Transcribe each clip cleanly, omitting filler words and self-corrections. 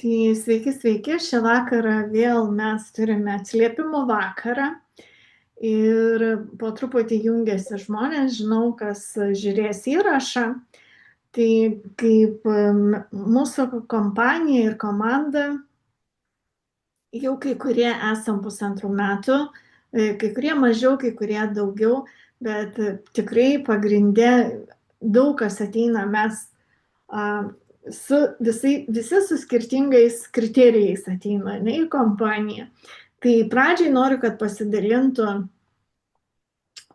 Tai sveiki, sveiki. Šią vakarą vėl mes turime atsiliepimų vakarą ir po truputį jungiasi žmonės, žinau, kas žiūrės įrašą. Tai kaip mūsų kompanija ir komanda jau kai kurie esam pusantrų metų, kai kurie mažiau, kai kurie daugiau, bet tikrai pagrindė daug kas ateina mes visi su skirtingais kriterijais ateina, ne, į kompaniją. Tai pradžiai noriu, kad pasidalintų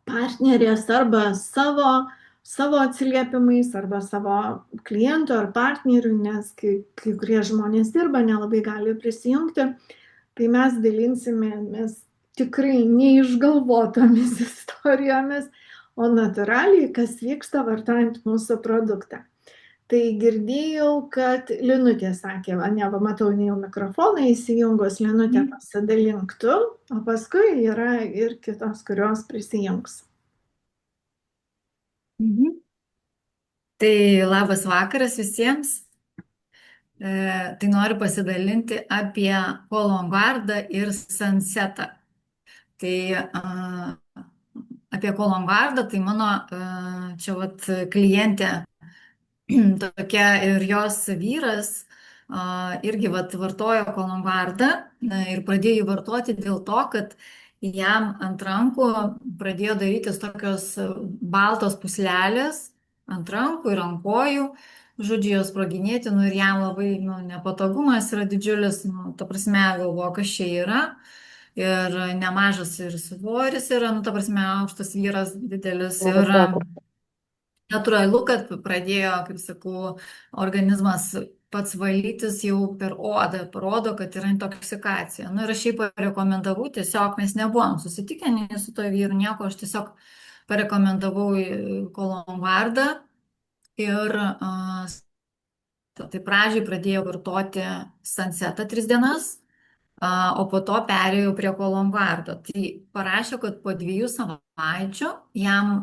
partnerės arba savo atsiliepimais, arba savo klientų ar partnerių, nes kai kurie žmonės dirba, nelabai gali prisijungti. Tai mes dalinsimės tikrai neišgalvotomis istorijomis, o natūraliai, kas vyksta vartojant mūsų produktą. Tai girdėjau, kad Linutė sakė, ne, va, matau, jau mikrofoną įsijungus, Linutė pasidalink tu, o paskui yra ir kitos, kurios prisijungs. Tai labas vakaras visiems. Tai noriu pasidalinti apie Kolongardą ir Sunsetą. Tai apie Kolongardą, tai mano čia vat klientė tokia ir jos vyras irgi vat vartojo Kolongardą ir pradėjo jį vartoti dėl to, kad jam ant rankų pradėjo darytis tokios baltos puslelės ant rankų ir ant kojų, žodžiu, jos sproginėti, nu ir jam labai nepatogumas yra didžiulis, ta prasme, galvoju, kas čia yra. Ir nemažas ir svoris yra, ta prasme, aukštas vyras, didelis. Ir natūralu, kad pradėjo, kaip sakau, organizmas pats valytis jau per odą, parodo, kad yra intoksikacija. Nu ir aš šiaip parekomendavau, tiesiog mes nebuvom susitikę nei su to vyru, nieko, aš tiesiog parekomendavau Kolongardą ir tai pradžiai pradėjau vartoti Sunsetą 3 dienas, o po to perėjau prie Kolongardo. Tai parašė, kad po 2 savaičių jam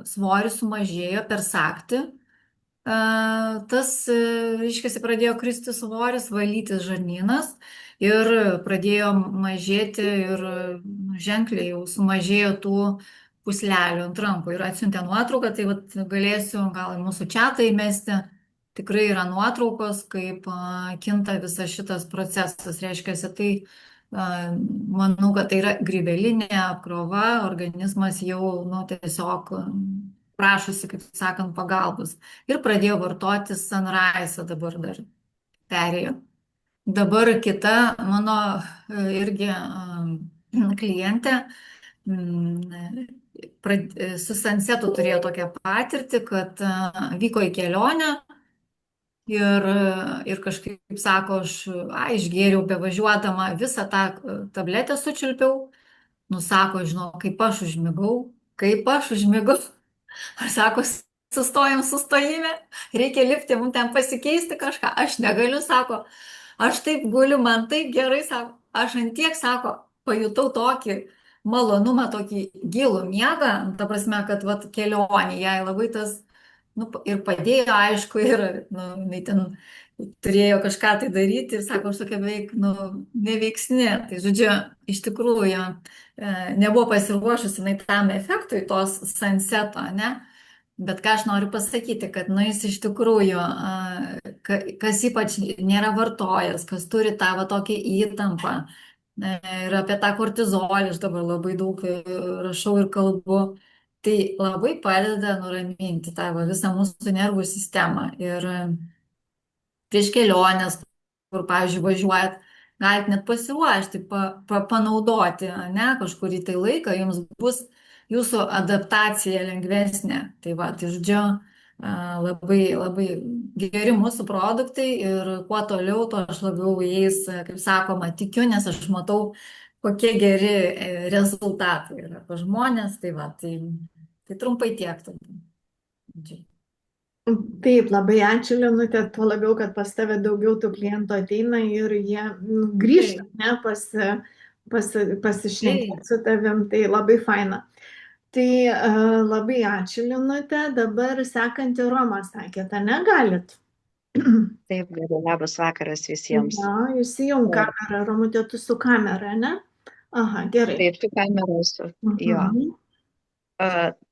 svoris sumažėjo per saktį. Tas, reiškia, pradėjo kristi svoris, valytis žarnynas ir pradėjo mažėti ir ženkliai jau sumažėjo tų puslelių ant rankų. Ir atsiuntė nuotrauką, tai vat galėsiu gal į mūsų čatą įmesti. Tikrai yra nuotraukos, kaip kinta visas šitas procesas. Reiškia, tai manau, kad tai yra grybelinė apkrova, organizmas jau tiesiog prašosi, kaip sakant, pagalbos. Ir pradėjo vartoti Sunrise, dabar dar perėjo. Dabar kita mano irgi klientė su Sunsetu turėjo tokią patirtį, kad vyko į kelionę ir kažkaip sako, aš išgėriau bevažiuodama visą tą tabletę sučiulpiau. Sako, žinau, kaip aš užmigau. Ar sako, sustojam sustojime, reikia lipti, mums ten pasikeisti kažką. Aš negaliu, sako, aš taip guliu, man taip gerai, sako, aš antiek, sako, pajutau tokį malonumą, tokį gilų miegą, ta prasme, kad vat kelionė, jai labai tas, ir padėjo, aišku, ir, jinai ten turėjo kažką tai daryti ir sako, aš tokia beveik, neveiksni. Tai, žodžiu, iš tikrųjų, nebuvo pasiruošusi jinai tam efektui tos Sunseto, ne? Bet ką aš noriu pasakyti, kad, jis iš tikrųjų, kas ypač nėra vartojęs, kas turi tą va tokią įtampą, ir apie tą kortizolį aš dabar labai daug rašau ir kalbu, tai labai padeda nuraminti tą visą mūsų nervų sistemą. Ir prieš keliones, kur, pavyzdžiui, važiuojat, galite net pasiruošti, panaudoti, ne, kažkurį tai laiką, jums bus jūsų adaptacija lengvesnė. Tai va, tai žodžiu, labai, labai geri mūsų produktai ir kuo toliau, to aš labiau jais, kaip sakoma, tikiu, nes aš matau, kokie geri rezultatai yra pas žmonės. Tai va, tai trumpai tiek. Taip, labai ačiū, Linutė, tuo labiau, kad pas tave daugiau tų klientų ateina ir jie grįžta, ne, pasišnekėti su tavim, tai labai faina. Tai labai ačiū, Linutė. Dabar sekantį Romą sakėte, negalit? Taip, gerai, labas vakaras visiems. Ja, įsijung O, kamerą, Romutė, tu su kamera, ne? Aha, gerai. taip, su kamera esu. Jo. Mhm.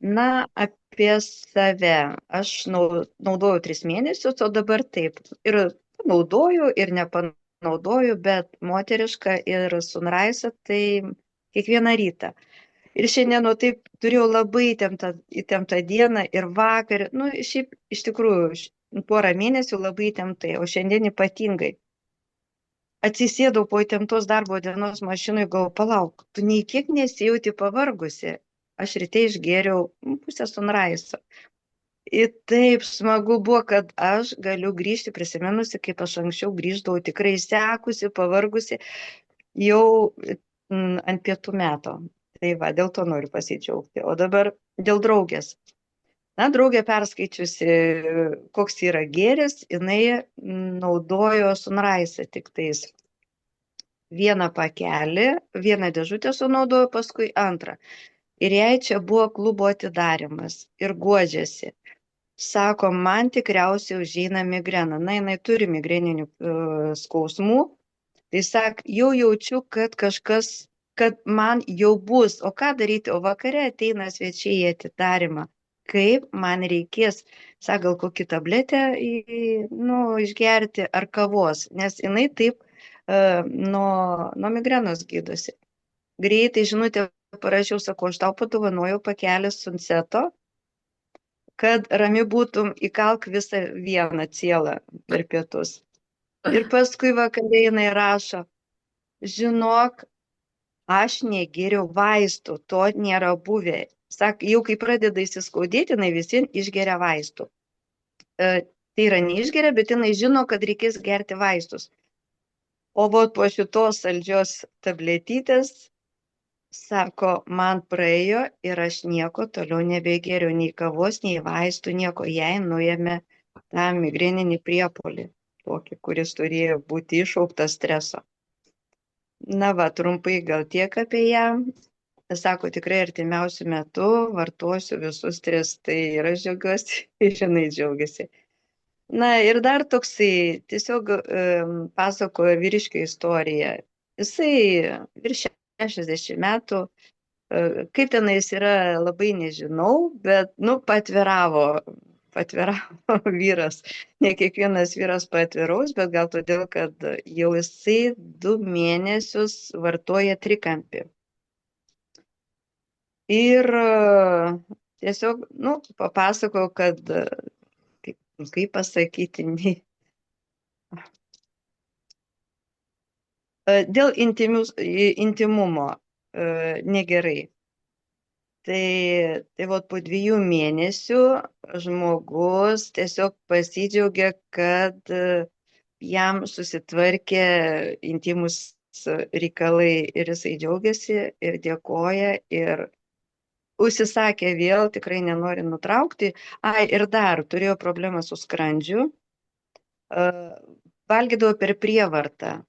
Na, apie save. Aš naudoju 3 mėnesius, o dabar taip. Ir naudoju, ir nepanaudoju, bet moterišką ir sunraisą tai kiekvieną rytą. Ir šiandien, taip, turėjau labai įtemptą dieną ir vakar, šiaip iš tikrųjų porą mėnesių labai įtemptai, o šiandien ypatingai. Atsisėdau po įtemptos darbo dienos mašinoj, galvoju, palauk, tu nei kiek nesijauti pavargusi. Aš ryte išgėriau pusę sunraiso. Ir taip smagu buvo, kad aš galiu grįžti, prisiminusi, kaip aš anksčiau grįždavau tikrai sekusi, pavargusi, jau ant pietų meto. Tai va, dėl to noriu pasidžiaugti. O dabar dėl draugės. Na, draugė perskaičiusi, koks yra gėris, jinai naudojo sunraisą tik tais. Vieną pakelį, vieną dėžutę sunaudojo, paskui antrą. Ir jai čia buvo klubo atidarymas ir guodžiasi. Sako, man tikriausiai užeina migrena. Na, jinai turi migreninių skausmų. Tai jau jaučiu, kad kažkas, kad man jau bus. O ką daryti? O vakare ateina svečiai į atidarymą. Kaip man reikės, gal kokį tabletę išgerti ar kavos, nes jinai taip nuo migrenos gydosi. Greitai žinutę parašiau, sakau, aš tau padovanojau pakelį sunseto, kad rami būtum, įkalk visą vieną cielą per pietus. Ir paskui vakarė jinai rašo, žinok, aš negeriau vaistų, to nėra buvę. Jau kai pradeda įsiskaudėti, jinai visi išgeria vaistų. Tai yra neišgeria, bet jinai žino, kad reikės gerti vaistus. O po šitos saldžios tabletytės, sako, man praėjo ir aš nieko toliau nebegeriu, nei kavos, nei vaistų, nieko. Jai nuėmė tą migreninį priepolį, tokį, kuris turėjo būti iššauktas streso. Na va, trumpai gal tiek apie ją. Sako, tikrai artimiausių metų vartosiu visus 3, tai ir aš džiaugiuosi, ir jinai džiaugiasi. Na ir dar toksai, tiesiog pasakojo vyriškio istoriją. Jisai virš 60 metų, kaip tenais yra, labai nežinau, bet, patviravo vyras. Ne kiekvienas vyras patviraus, bet gal todėl, kad jau jisai 2 mėnesius vartoja trikampį. Ir tiesiog, papasakojo, kad, kaip pasakyti, dėl intimumo negerai. Tai po 2 mėnesių žmogus tiesiog pasidžiaugia, kad jam susitvarkė intimus reikalai ir jisai džiaugiasi ir dėkoja ir užsisakė vėl, tikrai nenori nutraukti. Ir dar turėjo problemą su skrandžiu, valgydavo per prievartą.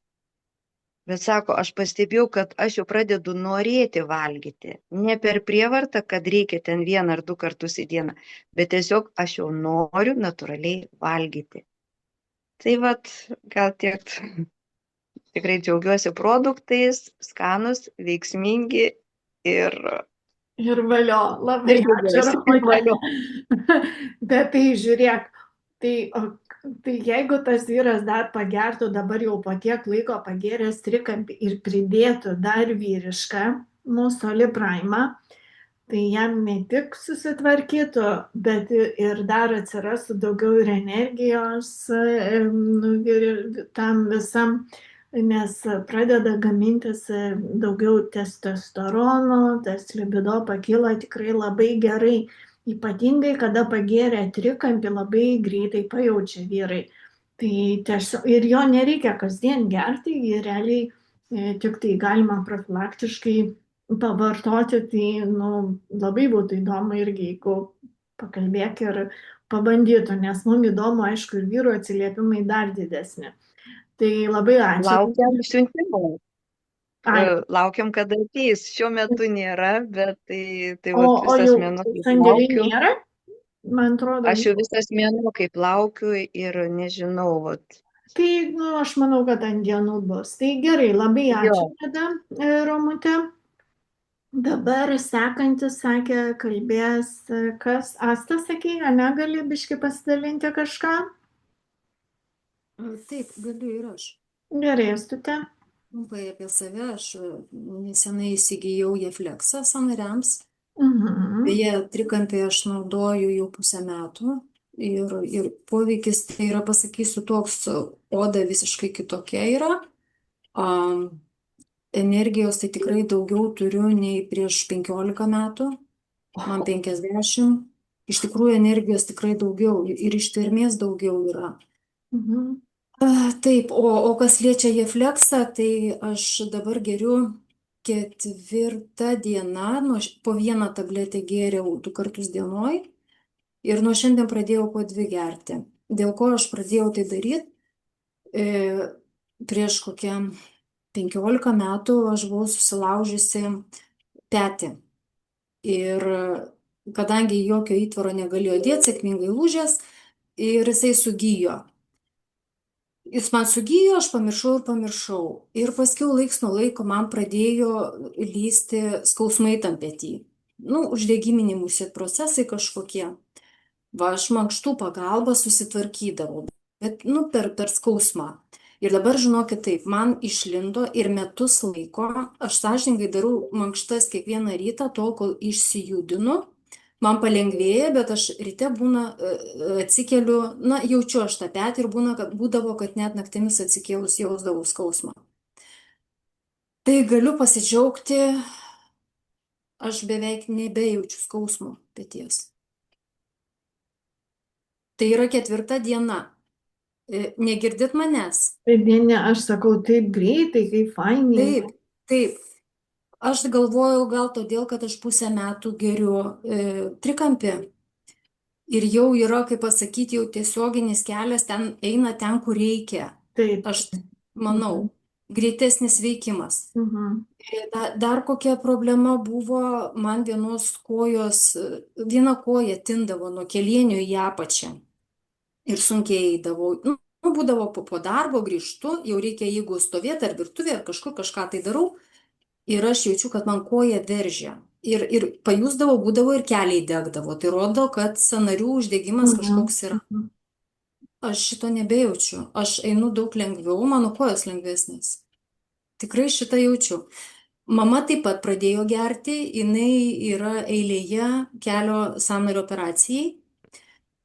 Bet sako, aš pastebėjau, kad aš jau pradedu norėti valgyti. Ne per prievartą, kad reikia ten 1 ar 2 kartus į dieną, bet tiesiog aš jau noriu natūraliai valgyti. Tai gal tiek. Tikrai džiaugiuosi produktais, skanus, veiksmingi ir... Ir valio, labai ačiū, Romutė. Bet tai žiūrėk, tai jeigu tas vyras dar pagertų, dabar jau po tiek laiko pagėręs trikampį ir pridėtų dar vyrišką mūsų Lipraimą, tai jam ne tik susitvarkytų, bet ir dar atsirastų daugiau ir energijos tam visam, nes pradeda gamintis daugiau testosterono, tas libido pakyla tikrai labai gerai. Ypatingai, kada pagėrė trikampį, labai greitai pajaučia vyrai. Tai tiesiog, ir jo nereikia kasdien gerti, jį realiai tik tai galima profilaktiškai pavartoti, tai labai būtų įdomu irgi, jeigu pakalbėk ir pabandytų, nes mums įdomu, aišku, ir vyrų atsiliepimai dar didesni. Tai labai ačiū. Laukiam siuntimų. Laukiam, kada ateis. Šiuo metu nėra, bet tai visas mėnuo sandėliai nėra? man atrodo. Aš jau visas mėnuo kaip laukiu ir nežinau, vat. Tai, nu, aš manau, kad ant dienų bus. Tai gerai, labai Jo. ačiū tada, Romute. Dabar sekantis, sakė, kalbės, kas Asta, sakė, ane, gali biški pasidalinti kažką? Taip, galiu ir aš. Gerai, Astute. Trumpai apie save, aš nesenai įsigijau Jeflexą sąnariams. Beje, trikampį aš naudoju jau 1,5 metų ir poveikis tai yra, pasakysiu, toks, oda visiškai kitokia yra. Energijos tai tikrai daugiau turiu nei prieš 15 metų, man 50. Iš tikrųjų energijos tikrai daugiau ir ištvermės daugiau yra. Taip, o kas liečia Jeflexą, tai aš dabar geriu 4 diena, po 1 tabletę gėriau 2 kartus dienoj ir nuo šiandien pradėjau po 2 gerti. Dėl ko aš pradėjau tai daryti? Prieš kokią 15 metų aš buvau susilaužusi petį ir kadangi jokio įtvaro negalėjo dėti, sėkmingai lūžęs ir jisai sugijo. Jis man sugijo, aš pamiršau. Ir paskiau laiks nuo laiko man pradėjo lysti skausmai tam petį. Uždegiminiai mūsų procesai kažkokie. Va, aš mankštų pagalba susitvarkydavau, bet, per skausmą. Ir dabar, žinokit, taip, man išlindo ir metus laiko, aš sąžiningai darau mankštas kiekvieną rytą, tol, kol išsijudinu. Man palengvėja, bet aš ryte atsikeliu, jaučiu aš tą petį ir būdavo, kad net naktimis atsikėlus jausdavau skausmą. Tai galiu pasidžiaugti, aš beveik nebejaučiu skausmo peties. Tai yra 4 diena. Negirdit manęs? Taip, ne, aš sakau, taip greitai, kaip fainai. Taip. Aš galvojau gal todėl, kad aš 1,5 metų geriu trikampį ir jau yra, kaip pasakyti, jau tiesioginis kelias eina ten, kur reikia. Taip. Aš manau, greitesnis veikimas. Dar kokia problema buvo, man viena koja tindavo nuo kelienio į apačią ir sunkiai eidavau. Būdavo po darbo, grįžtu, jau reikia, jeigu stovėti ar virtuvė, ar kažkur kažką tai darau. Ir aš jaučiu, kad man koja veržia. Ir pajusdavau, būdavo ir keliai degdavo. Tai rodo, kad sąnarių uždegimas kažkoks yra. Aš šito nebejaučiu. Aš einu daug lengviau, mano kojos lengvesnės. Tikrai šitą jaučiu. Mama taip pat pradėjo gerti, jinai yra eilėje kelio sąnario operacijai.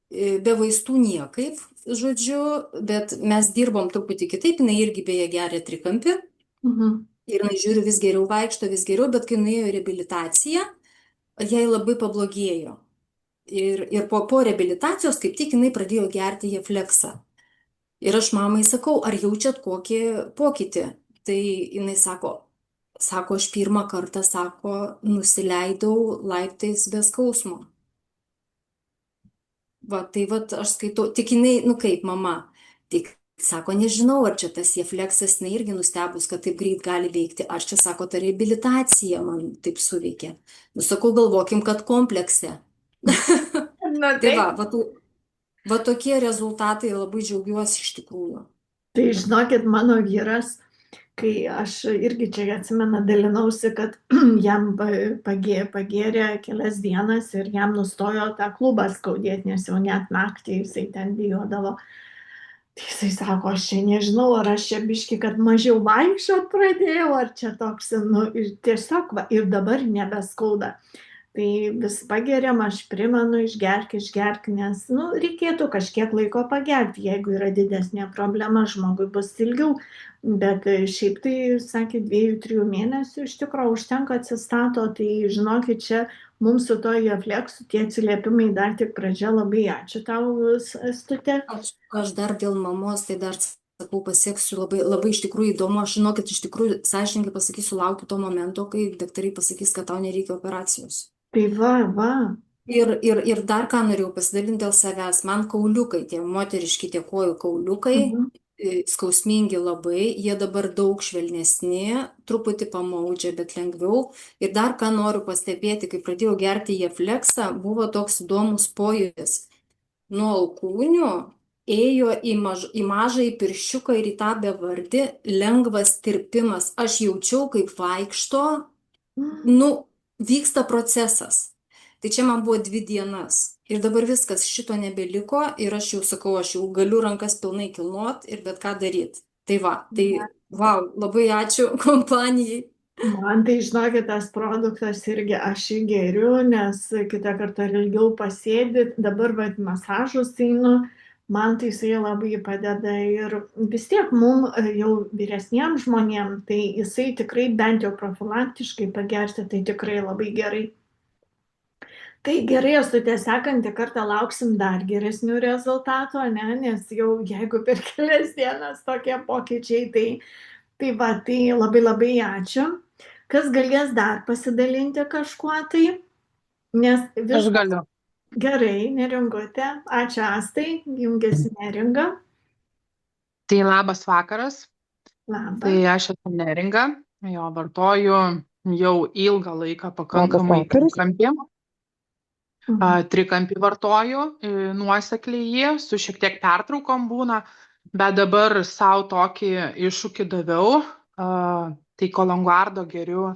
Be vaistų niekaip, žodžiu, bet mes dirbom truputį kitaip, jinai irgi beje geria trikampį. Ir jinai žiūri, vis geriau vaikšto, vis geriau, bet kai nuėjo į reabilitaciją, jai labai pablogėjo. Ir po reabilitacijos, kaip tik, jinai pradėjo gerti Jeflexą. Ir aš mamai sakau, ar jaučiat kokį pokytį? Tai jinai sako, aš 1 kartą, nusileidau laiptais be skausmo. Va, tai aš skaitau, tik jinai, kaip mama, tik sako, nežinau, ar čia tas Jeflexas, jinai irgi nustebus, kad taip greit gali veikti. Ar čia, sako, ta reabilitacija man taip suveikė. Sakau, galvokim, kad komplekse. Tai va tokie rezultatai, labai džiaugiuosi iš tikrųjų. Tai žinokit, mano vyras, kai aš irgi čia atsimenu, dalinausi, kad jam pagėrė kelias dienas ir jam nustojo tą klubą skaudėti, nes jau net naktį jisai ten bijodavo. Tai jisai sako, aš čia nežinau, ar aš čia biški, kad mažiau vaikščiot pradėjau, ar čia toks, ir tiesiog, ir dabar nebeskauda. Tai vis pageriam, aš primenu, išgerk, nes, reikėtų kažkiek laiko pagerti, jeigu yra didesnė problema, žmogui bus ilgiau, bet šiaip tai, sakė, 2-3 mėnesių iš tikrųjų užtenka atsistato, tai žinokit, čia mums su to Jeflexu tie atsiliepimai dar tik pradžia, labai ačiū tau, Astute. Aš dar dėl mamos, tai dar sakau, pasieksiu, labai iš tikrųjų įdomu, aš žinokit, iš tikrųjų, sąžininkai pasakysiu, laukiu to momento, kai daktarai pasakys, kad tau nereikia operacijos. Tai va. Ir dar ką norėjau pasidalinti dėl savęs, man kauliukai, tie moteriški, tie kojų kauliukai, skausmingi labai, jie dabar daug švelnesni, truputį pamaudžia, bet lengviau. Ir dar ką noriu pastebėti, kai pradėjau gerti Jefleksą, buvo toks įdomus pojūtis. Nuo alkūnių ėjo į mažąjį pirščiuką ir į tą bevardį lengvas tirpimas. Aš jaučiau, kaip vaikšto, vyksta procesas. Tai čia man buvo 2 dienas. Ir dabar viskas, šito nebeliko ir aš jau sakau, aš jau galiu rankas pilnai kilnot ir bet ką daryti. Tai wow, labai ačiū kompanijai. Man tai, žinokit, tas produktas irgi aš jį geriu, nes kitą kartą ilgiau pasėdi, dabar masažus einu, man tai jisai labai padeda ir vis tiek mums jau vyresniems žmonėms, tai jisai tikrai bent jau profilaktiškai pagerti, tai tikrai labai gerai. Tai gerai, Astute, sekantį kartą lauksim dar geresnių rezultatų, nes jau jeigu per kelias dienas tokie pokyčiai, tai labai labai ačiū. Kas galės dar pasidalinti kažkuo tai? Aš galiu. Gerai, Neringutė. Ačiū, Astai, jungiasi Neringa. Tai labas vakaras. Labas. Tai aš esu Neringa, jo vartoju jau ilgą laiką pakankamai trikampį. Trikampį vartoju, nuosekliai jį, su šiek tiek pertraukom būna, bet dabar savo tokį iššūkį daviau, tai Kolongardo geriu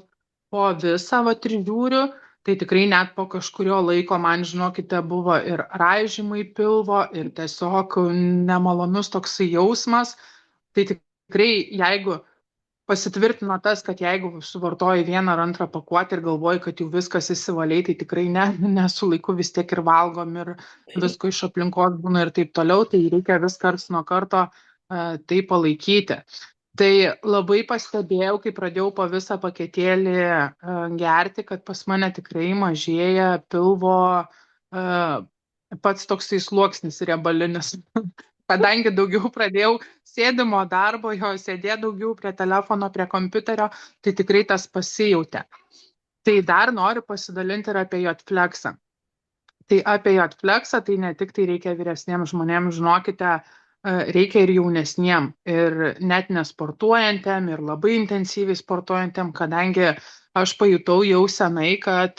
po visą trižiūrių, tai tikrai net po kažkurio laiko man, žinokite, buvo ir raižymai pilvo, ir tiesiog nemalonus toksai jausmas, tai tikrai jeigu pasitvirtino tas, kad jeigu suvartoji 1 ar 2 pakuotę ir galvoji, kad jau viskas įsivaliai, tai tikrai ne su laiku vis tiek ir valgom ir visko iš aplinkos būna ir taip toliau, tai reikia vis karts nuo karto tai palaikyti. Tai labai pastebėjau, kai pradėjau po visą paketėlį gerti, kad pas mane tikrai mažėja pilvo pats toksai sluoksnis riebalinis. Kadangi daugiau pradėjau sėdimo darbo, sėdė daugiau prie telefono, prie kompiuterio, tai tikrai tas pasijautė. Tai dar noriu pasidalinti ir apie Jotflexą. Tai apie Jotflexą, tai ne tik tai reikia vyresniems žmonėms, žinokite, reikia ir jaunesniem, ir net nesportuojantiem, ir labai intensyviai sportuojantiem, kadangi aš pajutau jau senai, kad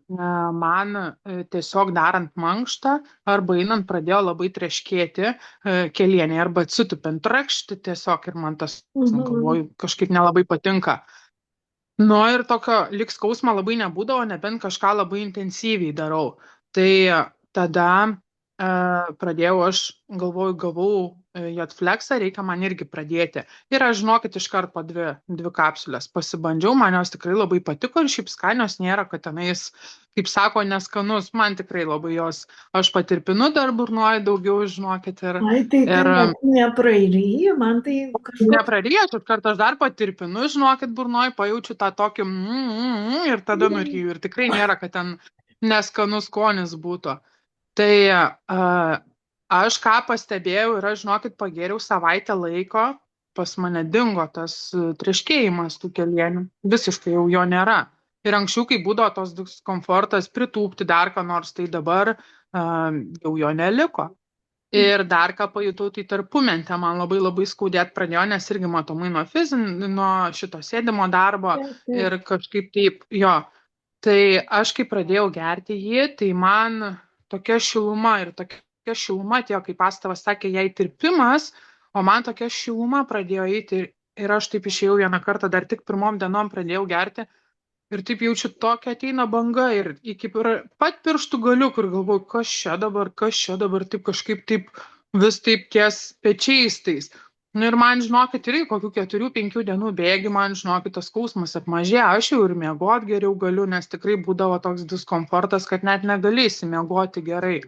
man tiesiog darant mankštą arba einant pradėjo labai treškėti kelienė arba atsitupint rakšti tiesiog ir man tas, galvoju, kažkaip nelabai patinka. Nu ir tokio lyg skausmo labai nebūdavo, nebent kažką labai intensyviai darau. Tai tada pradėjau, aš galvoju, gavau Jotflexą, reikia man irgi pradėti. Ir aš, žinokit, iškart po 2 kapsulės pasibandžiau, man jos tikrai labai patiko ir šiaip skanios nėra, kad tenais, kaip sako, neskanus, man tikrai labai jos, aš patirpinu dar burnoju daugiau, žinokit. Ai, tai nepraryji, man tai kažkas. Nepraryji, kartą aš dar patirpinu, žinokit, burnoju, pajaučiu tą tokį ir tada nuryju. Ir tikrai nėra, kad ten neskanus skonis būtų. Tai aš ką pastebėjau ir aš, žinokit, pagėriau savaitę laiko, pas mane dingo tas treškėjimas tų kelienių, visiškai jau jo nėra. Ir anksčiau, kai būdavo tos diskomfortas pritūpti dar ką nors, tai dabar jau jo neliko. Ir dar ką pajutau, tai tarpumente man labai skaudėt pradėjo, nes irgi matomai nuo šito sėdimo darbo ir kažkaip taip, jo. Tai aš kai pradėjau gerti jį, tai man tokia šiluma ir tokia šiluma atėjo, kaip Astavas sakė, jai tirpimas, o man tokia šiluma pradėjo eiti ir aš taip išėjau vieną kartą, dar tik 1 dienom pradėjau gerti ir taip jaučiu tokia ateina banga ir iki pat pirštų galių, kur galvoju, kas čia dabar, taip kažkaip taip vis taip ties pečiais tais. Nu ir man, žinokit, irgi kokių 4-5 dienų bėgi, man, žinokit, tas skausmas apmažėjo, aš jau ir miegot geriau galiu, nes tikrai būdavo toks diskomfortas, kad net negalėsi miegoti gerai.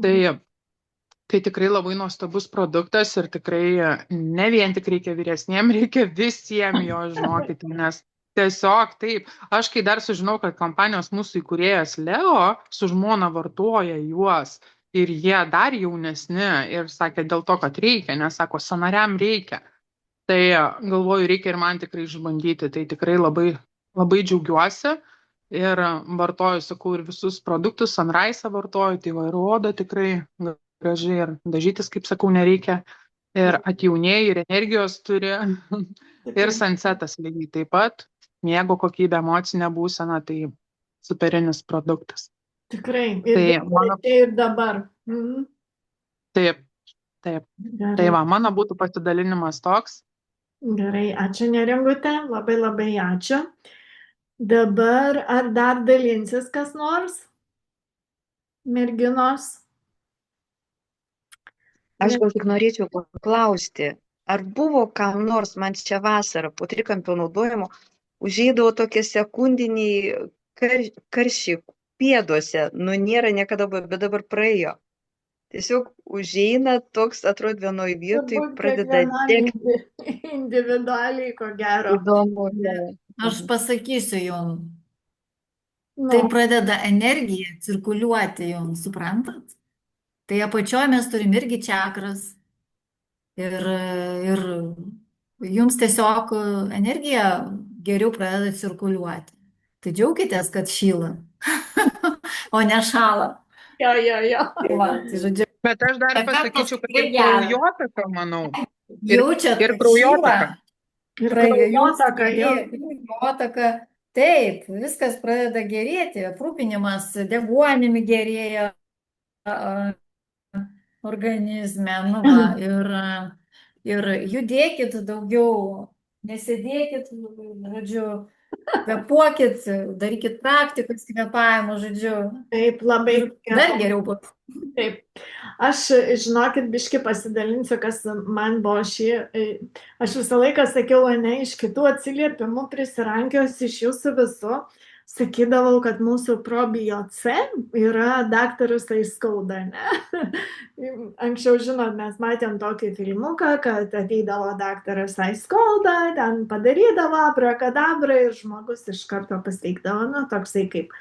Tai tikrai labai nuostabus produktas ir tikrai ne vien tik reikia vyresniem, reikia visiems jo, žinokit, nes tiesiog taip. Aš kai dar sužinau, kad kompanijos mūsų įkūrėjas Leo su žmona vartoja juos, ir jie dar jaunesni ir sakė dėl to, kad reikia, nes sako, sąnariam reikia. Tai galvoju, reikia ir man tikrai išbandyti. Tai tikrai labai džiaugiuosi ir vartoju, sakau, ir visus produktus, Sunrise vartoju, tai ir oda tikrai gražiai ir dažytis, kaip sakau, nereikia. Ir atjaunėjai, ir energijos turi. Ir Tikrai. Sunsetas lygiai taip pat. Miego kokybė, emocinė būsena, tai superinis produktas. Tikrai. Ir Tai veikia mano, čia ir dabar. Mhm. taip, taip. Tai Gerai. va, mano būtų pasidalinimas toks. Gerai, ačiū Neringute, labai labai ačiū. Dabar ar dar dalinsis kas nors? Merginos? Aš gal tik norėčiau paklausti, ar buvo kam nors man šią vasarą po trikampio naudojimo užeidavo tokie sekundiniai karščiai pėduose, nu nėra niekada, bet dabar praėjo. Tiesiog užeina toks, atrodo, vienoj vietoj, Turbūt pradeda kiekvienam degti. individualiai, ko gero. Įdomu. Aš pasakysiu jum, Nu, tai pradeda energija cirkuliuoti jums, suprantat? Tai apačioje mes turim irgi čakras ir jums tiesiog energija geriau pradeda cirkuliuoti. Tai džiaukitės, kad šyla, o ne šala. jo. Tai va, tai žodžiu, Bet aš dar Efektas pasakyčiau, kad tikrai ir geras. kraujotaka, manau. jaučiat, ir kad kraujotaka. šyla. Ir Kraujotaka, kraujotaka, jo. taip, viskas pradeda gerėti, aprūpinimas deguonimi gerėja organizme, nu va, ir judėkit daugiau, nesėdėkit, žodžiu, kvėpuokit, darykit praktikas kvėpavimo, žodžiu, Taip, labai dar geriau bus. Taip. Aš, žinokit, biški pasidalinsiu, kas man buvo aš visą laiką sakiau, ne, iš kitų atsiliepimų prisirankios iš jūsų visų, sakydavau, kad mūsų probijo C yra daktarus Aiskauda, ne? Anksčiau, žinot, mes matėm tokį filmuką, kad ateidavo daktaras Aiskauda, ten padarydavo abrakadabrą ir žmogus iš karto pasveikdavo, nu, toksai kaip.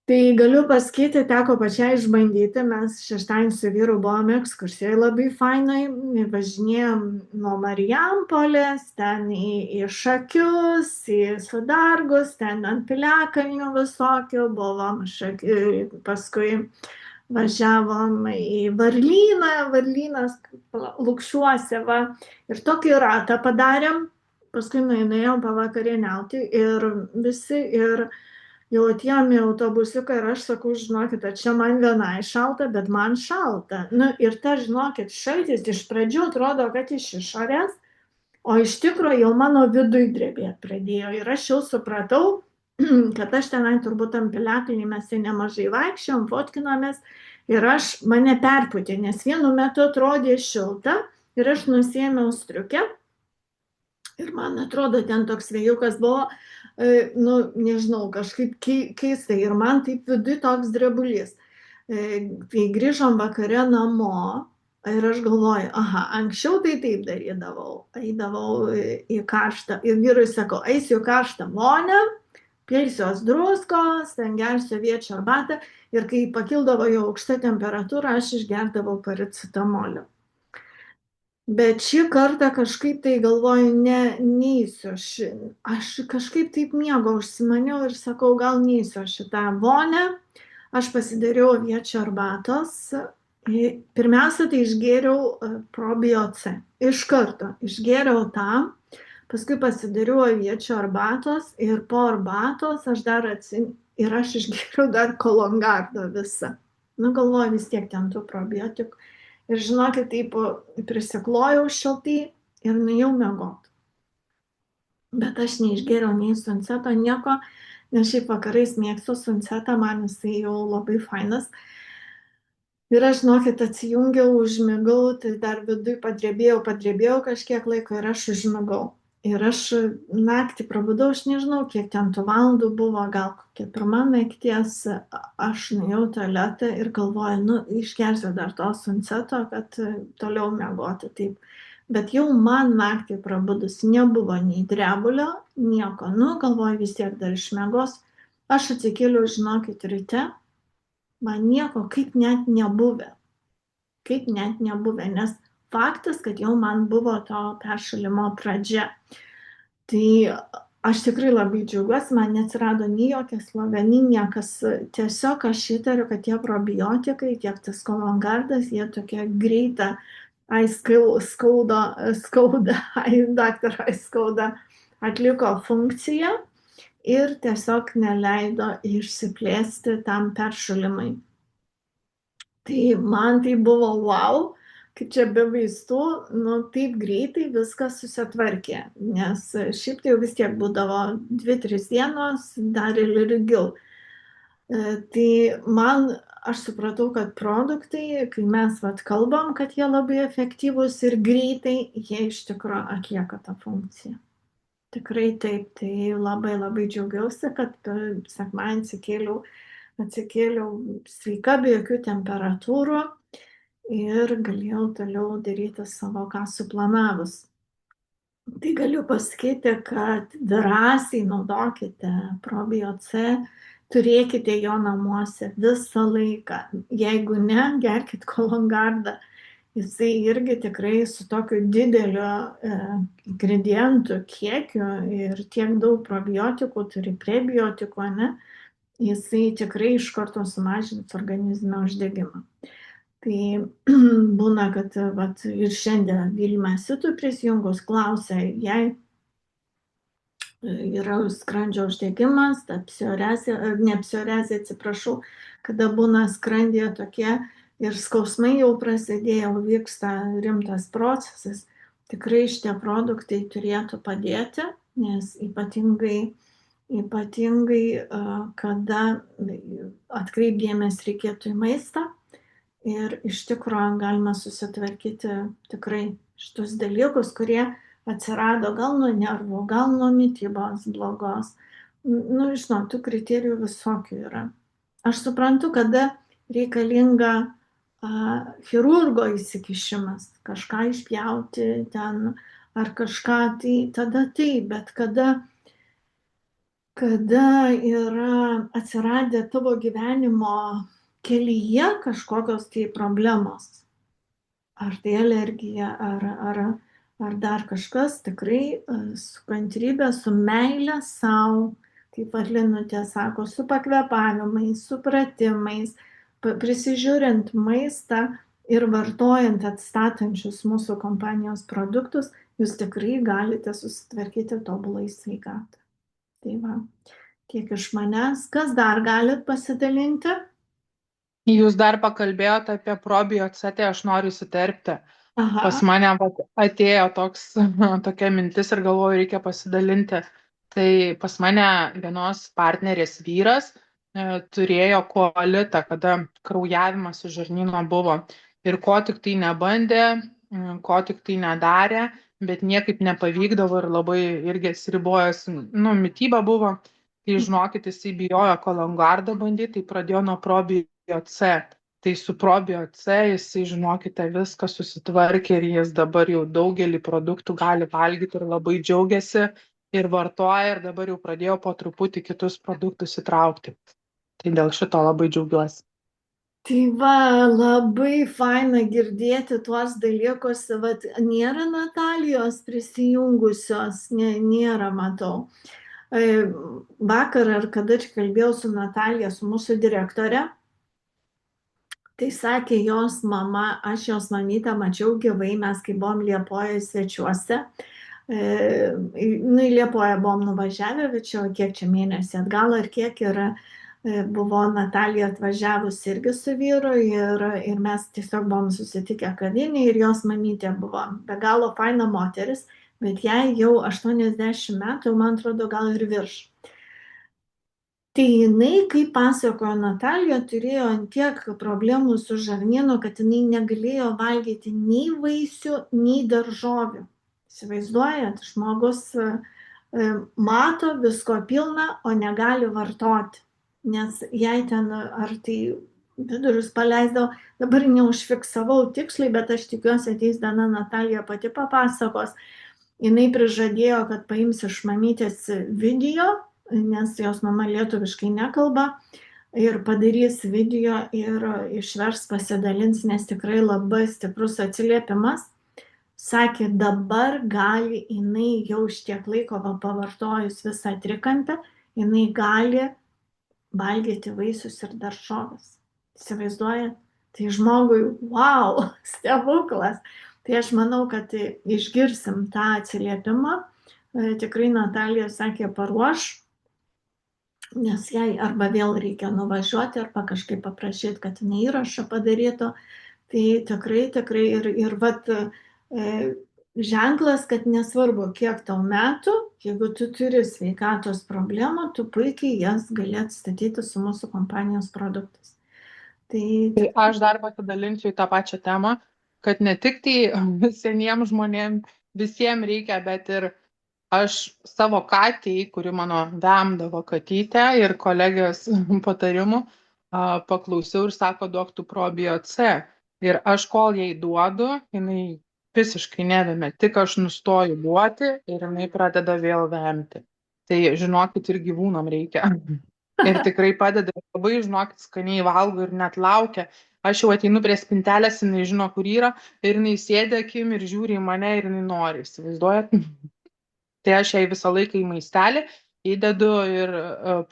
Tai galiu pasakyti, teko pačiai išbandyti, mes šeštadienį su vyru buvome ekskursijoje labai fainai, važinėjom nuo Marijampolės, ten į Šakius, į Sudargus, ten ant piliakalnių visokių, buvom paskui važiavom į Varlyną, Varlynas Lukšiuose, va, ir tokį ratą padarėm, paskui nuėjom pavakarieniauti ir visi, ir jau atėjom į autobusiuką ir aš sakau, žinokit, čia man vienai šalta, bet man šalta. Nu, ir ta, žinokit, šaltis iš pradžių atrodo, kad iš išorės, o iš tikrųjų jau mano viduj drebėt pradėjo. Ir aš jau supratau, kad aš tenai turbūt tam piliakalnį mes nemažai vaikščiom, fotkinomės ir mane perpūtė, nes vienu metu atrodė šilta ir aš nusiėmiau striukę. Ir man atrodo, ten toks vėjukas buvo, nu, nežinau, kažkaip keistai. Ir man taip vidui toks drebulys. Kai grįžom vakare namo, ir aš galvoju, aha, anksčiau tai taip darydavau. Eidavau į karštą. Ir vyrui sakau, eisiu į karštą vonę, pilsiuos druskos, ten gersiu aviečių arbatą. Ir kai pakildavo jau aukšta temperatūra, aš išgerdavau paracetamolio. Bet šį kartą kažkaip tai galvoju, neįsiu aš kažkaip taip miego užsimaniau ir sakau, gal neįsiu šitą vonę. Aš pasidariau aviečių arbatos. Pirmiausia, tai išgėriau probio C. Iš karto išgėriau tą, paskui pasidariau aviečių arbatos ir po arbatos aš išgėriau dar kolongardo visą. Nu, galvoju, vis tiek ten tų probiotikų. Ir žinokit, taip prisiklojau šiltai ir nuėjau miegot. Bet aš neišgėriau nei sunseto, nieko, nes šiaip vakarais mėgstu sunsetą, man jisai jau labai fainas. Ir aš, žinokit, atsijungiau, užmigau, tai dar vidui padrebėjau kažkiek laiko ir aš užmigau. Ir aš naktį prabudau, aš nežinau, kiek ten tų valandų buvo, gal kokia 1 nakties, aš nuėjau tualetą ir galvoju, nu, išgersiu dar to sunseto, kad toliau miegoti taip. Bet jau man naktį prabudus nebuvo nei drebulio, nieko, nu, galvoju, vis tiek dar išmiegos. Aš atsikėliau, žinokit, ryte, man nieko kaip net nebuvę. Nes faktas, kad jau man buvo to peršalimo pradžia. Tai aš tikrai labai džiaugiuosi, man neatsirado nei jokia sloga, nei niekas. Tiesiog aš įtariu, kad tie probiotikai, tiek tas kolongardas, jie tokia greitą Dr. Aiskauda atliko funkciją ir tiesiog neleido išsiplėsti tam peršalimui. Tai man tai buvo wow, kaip čia be vaistų, taip greitai viskas susitvarkė, nes šiaip tai jau vis tiek būdavo 2-3 dienos, dar ir ilgiau. Tai aš supratau, kad produktai, kai mes kalbam, kad jie labai efektyvūs ir greitai, jie iš tikrųjų atlieka tą funkciją. Tikrai taip, tai labai labai džiaugiausi, kad sekmadienį atsikėliau sveika, be jokių temperatūrų ir galėjau toliau daryti savo, ką suplanavus. Tai galiu pasakyti, kad drąsiai naudokite Probio C, turėkite jo namuose visą laiką. Jeigu ne, gerkit Kolongardą. Jisai irgi tikrai su tokiu dideliu ingredientų kiekiu ir tiek daug probiotikų, turi prebiotikų, ne? Jisai tikrai iš karto sumažins organizme uždegimą. Tai būna, kad ir šiandien Vilma Sitų prisijungus klausia, jei yra skrandžio uždegimas, kada būna skrandyje tokie ir skausmai jau prasidėjo, vyksta rimtas procesas, tikrai šitie produktai turėtų padėti, nes ypatingai kada atkreipdėmės reikėtų į maistą ir iš tikrųjų galima susitvarkyti tikrai šitus dalykus, kurie atsirado gal nuo nervų, gal nuo mitybos blogos. Žinau, tų kriterijų visokių yra. Aš suprantu, kada reikalinga chirurgo įsikišimas, kažką išpjauti ten ar kažką, tai tada taip, bet kada yra atsiradę tavo gyvenimo kelyje kažkokios tai problemos, ar tai alergija, ar dar kažkas, tikrai su kantrybė, su meile sau, kaip Linutė sako, su pakvėpavimais, supratimais, prisižiūrint maistą ir vartojant atstatančius mūsų kompanijos produktus, jūs tikrai galite susitvarkyti tobulai sveikatą. Tai va, tiek iš manęs. Kas dar galit pasidalinti? Jūs dar pakalbėjote apie Probio C, tai aš noriu įsiterpti. Aha. Pas mane atėjo tokia mintis ir galvoju, reikia pasidalinti. Tai pas mane vienos partnerės vyras turėjo kolitą, kada kraujavimas iš žarnyno buvo. Ir ko tik tai nebandė, ko tik tai nedarė, bet niekaip nepavykdavo ir labai irgi atsiribojęs, mityba buvo. Tai žinokit, jisai bijojo Kolongardą bandyti, tai pradėjo nuo Probio C. Tai su Probio C jisai, žinokite, viską susitvarkė ir jis dabar jau daugelį produktų gali valgyti ir labai džiaugiasi ir vartoja ir dabar jau pradėjo po truputį kitus produktus įtraukti. Tai dėl šito labai džiaugiuosi. Tai va, labai faina girdėti tuos dalykus, nėra Natalijos prisijungusios, nėra, matau. Vakar ar kada čia kalbėjau su Natalija, su mūsų direktore, tai sakė jos mama, aš jos mamytę mačiau gyvai, mes kai buvom Liepojoje svečiuose, į Liepoją buvom nuvažiavę, bet kiek čia mėnesį atgal ar kiek yra, buvo Natalija atvažiavus irgi su vyru ir mes tiesiog buvom susitikę kavinį ir jos mamytė buvo be galo faina moteris, bet jai jau 80 metų, man atrodo, gal ir virš. Tai jinai, kaip pasakojo Natalija, turėjo tiek problemų su žarnynu, kad jinai negalėjo valgyti nei vaisių, nei daržovių. Įsivaizduojat, žmogus mato visko pilna, o negali vartoti, nes jai ten ar tai vidurius paleisdavo, dabar neužfiksavau tiksliai, bet aš tikiuosi ateis diena, Natalija pati papasakos. Jinai prižadėjo, kad paims iš mamytės video, nes jos mama lietuviškai nekalba, ir padarys video ir išvers, pasidalins, nes tikrai labai stiprus atsiliepimas. Sakė, dabar gali jinai jau tiek laiko pavartojus visą trikampę, jinai gali valgyti vaisius ir daržoves. Įsivaizduojat? Tai žmogui, wow, stebuklas. Tai aš manau, kad išgirsim tą atsiliepimą. Tikrai Natalija sakė, paruoš, nes jai arba vėl reikia nuvažiuoti, arba kažkaip paprašyti, kad jinai įrašą padarytų. Tai tikrai ir vat ženklas, kad nesvarbu, kiek tau metų, jeigu tu turi sveikatos problemų, tu puikiai jas gali atstatyti su mūsų kompanijos produktais. Tai aš dar pasidalinsiu į tą pačią temą, kad ne tik tai seniems žmonėms visiems reikia, bet ir aš savo katei, kuri mano vemdavo katytę ir kolegės patarimų, paklausiau ir sako, duok tu probio C. Ir aš kol jai duodu, jinai visiškai nevėmė, tik aš nustoju duoti ir jinai pradeda vėl vemti. Tai žinokit, ir gyvūnam reikia. Ir tikrai padeda, labai, žinokit, skaniai valgo ir net laukia. Aš jau ateinu prie spintelės, jinai žino, kur yra, ir jinai sėdė akim ir žiūri į mane ir jinai nori, įsivaizduojat? Tai aš jai visą laiką į maistelį įdedu ir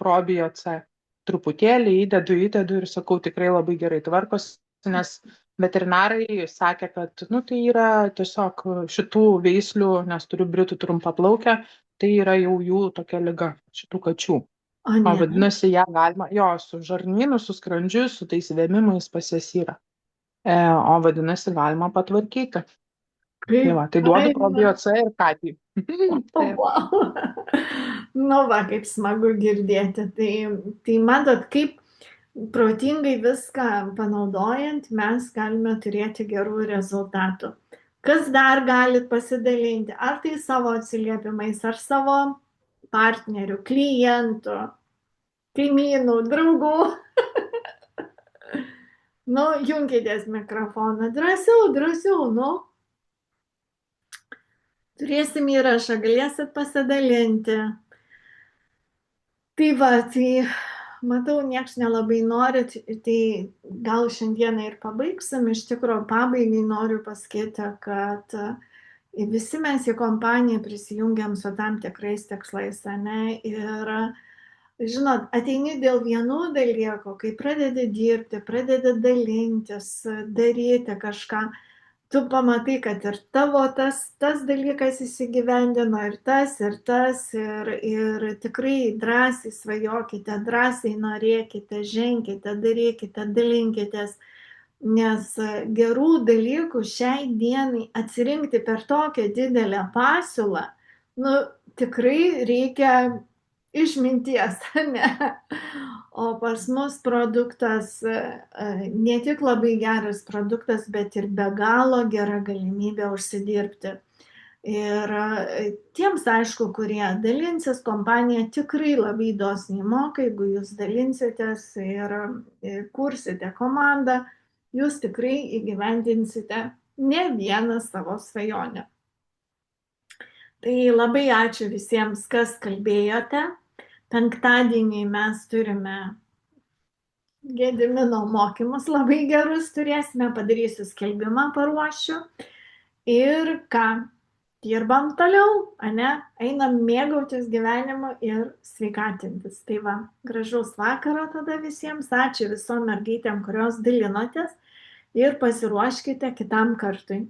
probio C. Truputėlį įdedu ir sakau, tikrai labai gerai tvarkosi, nes veterinarai sakė, kad tai yra tiesiog šitų veislių, nes turiu britų trumpaplaukę, tai yra jau jų tokia liga, šitų kačių. O vadinasi, ją galima, su žarnynu, su skrandžiu, su tais vėmimais pas jas yra. O vadinasi, galima patvarkyti. Tai duodu probio C ir katį. Nu va, kaip smagu girdėti. Tai matot, kaip protingai viską panaudojant, mes galime turėti gerų rezultatų. Kas dar galit pasidalinti? Ar tai savo atsiliepimais, ar savo partnerių, klientų, kaimynų, draugų? Junkitės mikrofoną. Drąsiau. Turėsim įrašą, galėsit pasidalinti. Tai matau, nieks nelabai norit, tai gal šiandieną ir pabaigsim. Iš tikrųjų, pabaigai noriu pasakyti, kad visi mes į kompaniją prisijungiam su tam tikrais tikslais, ne? Ir, žinot, ateini dėl vienų dalykų, kai pradedi dirbti, pradedi dalintis, daryti kažką, tu pamatai, kad ir tavo tas dalykas įsigyvendino, ir tas, ir tikrai drąsiai svajokite, drąsiai norėkite, ženkite, darykite, dalinkitės, nes gerų dalykų šiai dienai atsirinkti per tokią didelę pasiūlą, tikrai reikia išminties, ne? O pas mus produktas ne tik labai geras produktas, bet ir be galo gera galimybė užsidirbti. Ir tiems, aišku, kurie dalinsis, kompanija tikrai labai dosniai moka, jeigu jūs dalinsitės ir kursite komandą, jūs tikrai įgyvendinsite ne vieną savo svajonę. Tai labai ačiū visiems, kas kalbėjote. Penktadienį mes turime Gedimino mokymus labai gerus turėsime, padarysiu skelbimą, paruošiu. Ir ką, dirbam toliau, einam mėgautis gyvenimu ir sveikatintis. Tai va, gražaus vakaro tada visiems, ačiū visom mergaitėm, kurios dalinotės ir pasiruoškite kitam kartui.